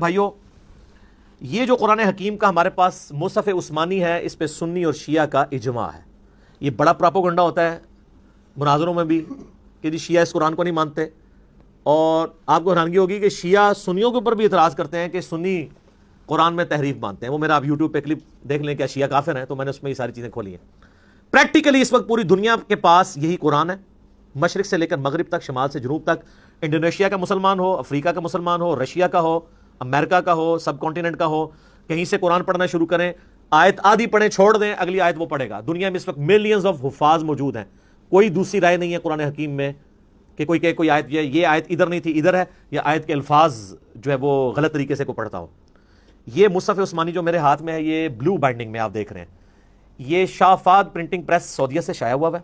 بھائیوں یہ جو قرآن حکیم کا ہمارے پاس مصحف عثمانی ہے اس پہ سنی اور شیعہ کا اجماع ہے. یہ بڑا پراپوگنڈا ہوتا ہے مناظروں میں بھی کہ جی شیعہ اس قرآن کو نہیں مانتے, اور آپ کو حیرانگی ہوگی کہ شیعہ سنیوں کے اوپر بھی اعتراض کرتے ہیں کہ سنی قرآن میں تحریف مانتے ہیں. وہ میرا آپ یوٹیوب پہ کلپ دیکھ لیں کیا شیعہ کافر ہیں, تو میں نے اس میں یہ ساری چیزیں کھولی ہیں. پریکٹیکلی اس وقت پوری دنیا کے پاس یہی قرآن ہے, مشرق سے لے کر مغرب تک, شمال سے جنوب تک. انڈونیشیا کا مسلمان ہو, افریقہ کا مسلمان ہو, رشیا کا ہو, امریکہ کا ہو, سب کانٹیننٹ کا ہو, کہیں سے قرآن پڑھنا شروع کریں, آیت آدھی پڑھیں چھوڑ دیں, اگلی آیت وہ پڑھے گا. دنیا میں اس وقت ملینز آف حفاظ موجود ہیں, کوئی دوسری رائے نہیں ہے قرآن حکیم میں کہ کوئی کہ کوئی آیت یہ آیت ادھر نہیں تھی ادھر ہے, یا آیت کے الفاظ جو ہے وہ غلط طریقے سے کو پڑھتا ہو. یہ مصحف عثمانی جو میرے ہاتھ میں ہے یہ بلو بائنڈنگ میں آپ دیکھ رہے ہیں, یہ شاہ فہد پرنٹنگ پریس سعودیہ سے شائع ہوا ہے,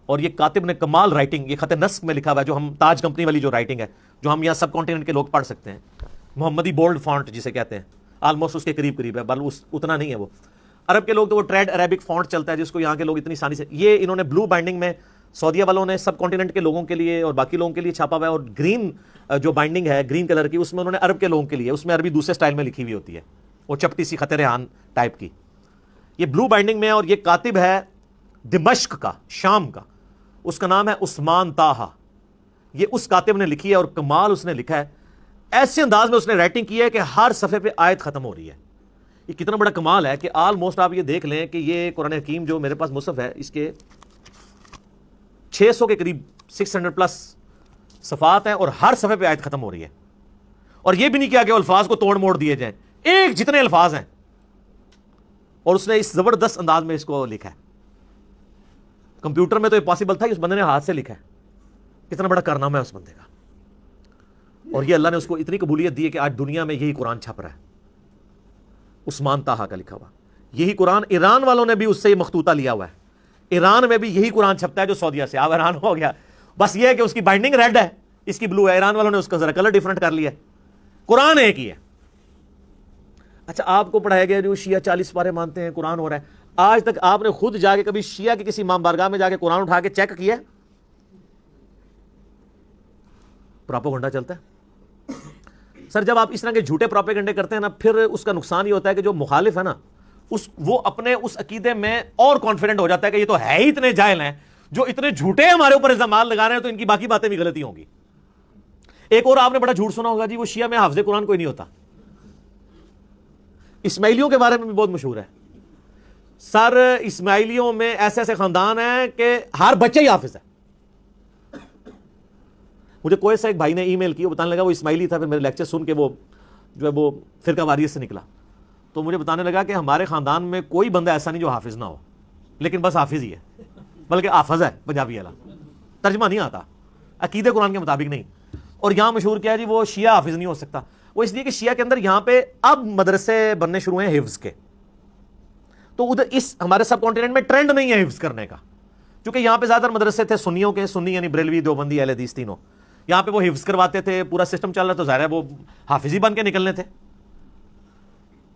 اور یہ کاتب نے کمال رائٹنگ, یہ خط نسق میں لکھا ہوا ہے, جو ہم تاج کمپنی والی جو رائٹنگ ہے جو ہم یہاں سب کانٹیننٹ کے لوگ پڑھ سکتے ہیں, محمدی بولڈ فونٹ جسے کہتے ہیں, آلموسٹ اس کے قریب قریب ہے, بل اتنا نہیں ہے وہ. عرب کے لوگ تو وہ ٹریڈ عربک فونٹ چلتا ہے جس کو یہاں کے لوگ اتنی آسانی سے, یہ انہوں نے بلو بائنڈنگ میں سعودیہ والوں نے سب کانٹیننٹ کے لوگوں کے لیے اور باقی لوگوں کے لیے چھاپا ہوا ہے, اور گرین جو بائنڈنگ ہے گرین کلر کی اس میں انہوں نے عرب کے لوگوں کے لیے, اس میں عربی دوسرے سٹائل میں لکھی ہوئی ہوتی ہے, وہ چپٹی سی خط ریحان ٹائپ کی. یہ بلو بائنڈنگ میں, اور یہ کاتب ہے دمشق کا, شام کا, اس کا نام ہے عثمان طاہا. یہ اس کاتب نے لکھی ہے, اور کمال اس نے لکھا ہے, ایسے انداز میں اس نے رائٹنگ کی ہے کہ ہر صفحے پہ آیت ختم ہو رہی ہے. یہ کتنا بڑا کمال ہے کہ آلموسٹ آپ یہ دیکھ لیں کہ یہ قرآن حکیم جو میرے پاس مصحف ہے اس کے 600 کے قریب 600 پلس صفحات ہیں, اور ہر صفحے پہ آیت ختم ہو رہی ہے. اور یہ بھی نہیں کیا کہ الفاظ کو توڑ موڑ دیے جائیں, ایک جتنے الفاظ ہیں, اور اس نے اس زبردست انداز میں اس کو لکھا ہے. کمپیوٹر میں تو یہ پاسبل تھا, اس بندے نے ہاتھ سے لکھا ہے, کتنا بڑا کارنامہ ہے اس بندے کا. اور یہ اللہ نے اس کو اتنی قبولیت دی ہے کہ آج دنیا میں یہی قرآن چھپ رہا ہے, عثمان طاہا کا لکھا ہوا. یہی قرآن ایران والوں نے بھی اس سے یہ مخطوطہ لیا ہوا ہے, ایران میں بھی یہی قرآن چھپتا ہے جو سعودیہ سے. آپ ایران ہو گیا, بس یہ ہے کہ اس کی بائنڈنگ ریڈ ہے, اس کی بلو ہے, ایران والوں نے اس کا ذرا کلر ڈیفرنٹ کر لیا ہے, قرآن ایک ہی ہے. اچھا آپ کو پڑھایا گیا جو شیعہ 40 پارے مانتے ہیں قرآن ہو رہا ہے, آج تک آپ نے خود جا کے کبھی شیعہ کی کسی امام بارگاہ میں جا کے قرآن اٹھا کے چیک کیا ہے؟ پراپوگنڈا چلتا ہے سر. جب آپ اس طرح کے جھوٹے پراپیگنڈے کرتے ہیں نا, پھر اس کا نقصان یہ ہوتا ہے کہ جو مخالف ہے نا وہ اپنے اس عقیدے میں اور کانفیڈنٹ ہو جاتا ہے کہ یہ تو ہے ہی اتنے جاہل ہیں, جو اتنے جھوٹے ہمارے اوپر الزامات لگا رہے ہیں, تو ان کی باقی باتیں بھی غلطی ہوں گی. ایک اور آپ نے بڑا جھوٹ سنا ہوگا جی وہ شیعہ میں حافظ قرآن کوئی نہیں ہوتا. اسماعیلیوں کے بارے میں بھی بہت مشہور ہے سر. اسماعیلیوں میں ایسے ایسے خاندان ہیں کہ ہر بچہ ہی حافظ ہے. مجھے کوئی سے ایک بھائی نے ای میل کی, وہ بتانے لگا وہ اسماعیلی تھا, پھر میرے لیکچر سن کے وہ جو ہے وہ فرقہ واریت سے نکلا, تو مجھے بتانے لگا کہ ہمارے خاندان میں کوئی بندہ ایسا نہیں جو حافظ نہ ہو, لیکن بس حافظ ہی ہے, بلکہ حافظ ہے پنجابی والا, ترجمہ نہیں آتا, عقیدے قرآن کے مطابق نہیں. اور یہاں مشہور کیا ہے جی وہ شیعہ حافظ نہیں ہو سکتا. وہ اس لیے کہ شیعہ کے اندر یہاں پہ اب مدرسے بننے شروع ہیں حفظ کے, تو ادھر اس ہمارے سب کانٹیننٹ میں ٹرینڈ نہیں ہے حفظ کرنے کا, کیونکہ یہاں پہ زیادہ مدرسے تھے سنیوں کے, سنی یعنی بریلوی, دیوبندی, اہل حدیث تینوں, یہاں پہ وہ حفظ کرواتے تھے, پورا سسٹم چل رہا, تو ظاہر ہے وہ حافظ ہی بن کے نکلنے تھے.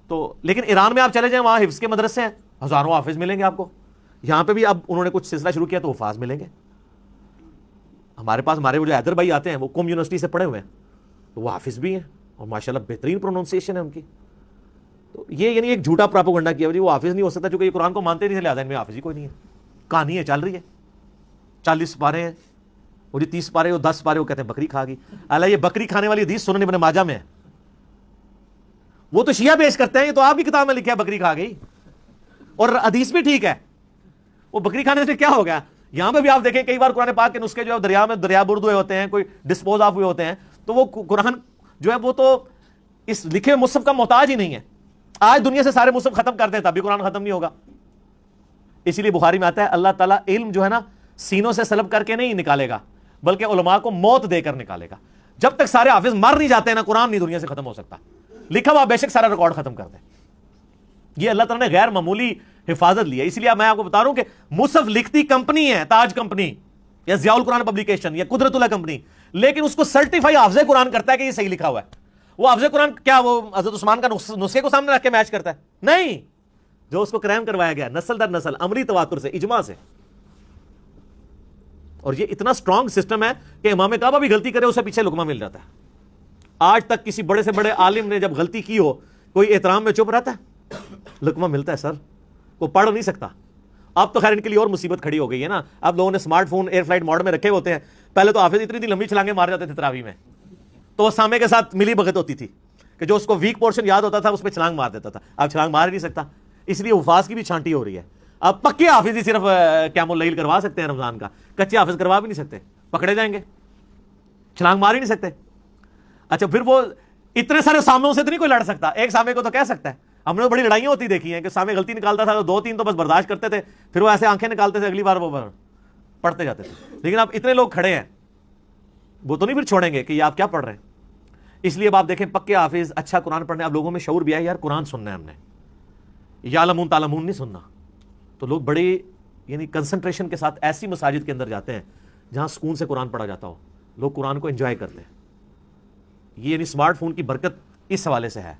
تو لیکن ایران میں آپ چلے جائیں, وہاں حفظ کے مدرسے ہیں, ہزاروں حافظ ملیں گے آپ کو. یہاں پہ بھی اب انہوں نے کچھ سلسلہ شروع کیا تو حفاظ ملیں گے. ہمارے پاس ہمارے وہ جو حیدر بھائی آتے ہیں وہ قوم یونیورسٹی سے پڑھے ہوئے ہیں, تو وہ حافظ بھی ہیں, اور ماشاءاللہ بہترین پروننسیشن ہے ان کی. تو یہ یعنی ایک جھوٹا پراپوگنڈا کیا وہ حافظ نہیں ہو سکتا, چونکہ یہ قرآن کو مانتے نہیں تھے, لہٰذا ان میں حافظ ہی کوئی نہیں ہے. کہانی ہے چل رہی ہے, 40 پارے ہیں, وہ جو 30 پارے, وہ 10 پارے, وہ کہتے ہیں بکری کھا گئی. اللہ یہ بکری کھانے والی حدیث سنن ابن ماجہ میں ہے, وہ تو شیعہ پیش کرتے ہیں, یہ تو آپ کی کتاب میں لکھا ہے بکری کھا گئی, اور حدیث بھی ٹھیک ہے. وہ بکری کھانے سے کیا ہو گیا؟ یہاں پہ بھی آپ دیکھیں کئی بار قرآن پاک کے نسخے جو ہے دریا میں دریا برد ہوئے ہوتے ہیں, کوئی ڈسپوز آف ہوئے ہوتے ہیں, تو وہ قرآن جو ہے وہ تو اس لکھے مصحف کا محتاج ہی نہیں ہے. آج دنیا سے سارے مصحف ختم کر دیں تب بھی قرآن ختم نہیں ہوگا. اسی لیے بخاری میں آتا ہے اللہ تعالیٰ علم جو ہے نا سینوں سے سلب کر کے نہیں نکالے گا, بلکہ علماء کو موت دے کر نکالے گا. جب تک سارے حافظ مر نہیں جاتے ہیں نا, قرآن نہیں دنیا سے ختم ہو سکتا. لکھا ہوا بے شک سارا ریکارڈ ختم کر دیں. یہ اللہ تعالیٰ نے غیر معمولی حفاظت لی ہے. اسی لیے میں آپ کو بتا رہا ہوں کہ مصحف لکھتی کمپنی ہے تاج کمپنی, یا ضیاء القرآن پبلیکیشن, یا قدرت اللہ کمپنی, لیکن اس کو سرٹیفائی حافظ قرآن کرتا ہے کہ یہ صحیح لکھا ہوا ہے. وہ حافظ قرآن کیا وہ حضرت عثمان کا نسخے کو سامنے رکھ کے میچ کرتا ہے؟ نہیں, جو اس کو کریم کروایا گیا نسل در نسل, عملی تواتر سے, اجماع سے. اور یہ اتنا سٹرانگ سسٹم ہے کہ امام کعبہ بھی غلطی کرے اسے پیچھے لقمہ مل جاتا ہے. آج تک کسی بڑے سے بڑے عالم نے جب غلطی کی ہو کوئی احترام میں چپ رہتا ہے؟ لقمہ ملتا ہے سر. وہ پڑھ نہیں سکتا. اب تو خیر ان کے لیے اور مصیبت کھڑی ہو گئی ہے نا. اب لوگوں نے smart phone air flight mode میں رکھے ہوتے ہیں. پہلے تو حافظ اتنی لمبی چھلانگیں مار جاتے تھے تراویح میں, تو وہ سامع کے ساتھ ملی بھگت ہوتی تھی کہ جو اس کو ویک پورشن یاد ہوتا تھا اس پہ چھلانگ مار دیتا تھا. اب چھلانگ مار ہی نہیں سکتا, اس لیے حفاظ کی بھی چھانٹی ہو رہی ہے. اب پکے حافظ ہی صرف قیام اللیل کروا سکتے ہیں رمضان کا, کچے حافظ کروا بھی نہیں سکتے, پکڑے جائیں گے, چھلانگ مار ہی نہیں سکتے. اچھا پھر وہ اتنے سارے سامعوں سے تو نہیں کوئی لڑ سکتا, ایک سامع کو تو کہہ سکتا ہے. ہم نے بڑی لڑائیاں ہوتی دیکھی ہیں کہ سامع غلطی نکالتا تھا تو 2-3 تو بس برداشت کرتے تھے, پھر وہ ایسے آنکھیں نکالتے تھے, اگلی بار وہ پڑھتے جاتے تھے. لیکن اب اتنے لوگ کھڑے ہیں, وہ تو نہیں پھر چھوڑیں گے کہ یہ آپ کیا پڑھ رہے ہیں. اس لیے اب آپ دیکھیں پکے حافظ, اچھا قرآن پڑھنے, اب لوگوں میں شعور بھی ہے یار قرآن سننا ہے ہم نے, یعلمون تعلمون نہیں سننا. تو لوگ بڑے یعنی کنسنٹریشن کے ساتھ ایسی مساجد کے اندر جاتے ہیں جہاں سکون سے قرآن پڑھا جاتا ہو, لوگ قرآن کو انجوائے کرتے ہیں. یہ یعنی اسمارٹ فون کی برکت اس حوالے سے ہے.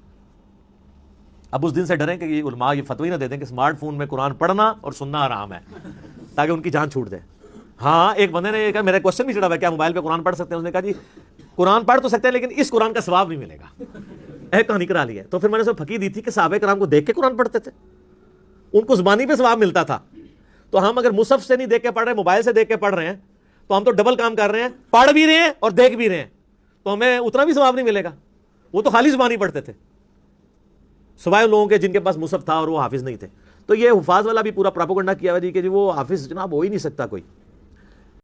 اب اس دن سے ڈریں کہ یہ علماء یہ فتوی نہ دے دیں کہ اسمارٹ فون میں قرآن پڑھنا اور سننا حرام ہے, تاکہ ان کی جان چھوٹ دے. ہاں ایک بندے نے کہا, میرا کوشچن بھی چڑھا ہوا ہے, کیا موبائل پہ قرآن پڑھ سکتے ہیں؟ اس نے کہا جی قرآن پڑھ تو سکتے ہیں لیکن اس قرآن کا ثواب نہیں ملے گا. ایک کہانی کرا لی ہے. تو پھر میں نے اسے پھکی دی تھی کہ صحابہ کرام کو دیکھ کے قرآن پڑھتے تھے, ان کو زبانی پہ ثواب ملتا تھا. تو ہم اگر مصحف سے نہیں دیکھ کے پڑھ رہے ہیں, موبائل سے دیکھ کے پڑھ رہے ہیں, تو ہم تو ڈبل کام کر رہے ہیں, پڑھ بھی رہے ہیں اور دیکھ بھی رہے ہیں, تو ہمیں اتنا بھی ثواب نہیں ملے گا. وہ تو خالی زبانی پڑھتے تھے سوائے ان لوگوں کے جن کے پاس مصحف تھا اور وہ حافظ نہیں تھے. تو یہ حفاظ والا بھی پورا پراپوگنڈا کیا ہوا جی کہ وہ حافظ جناب ہو ہی نہیں سکتا کوئی.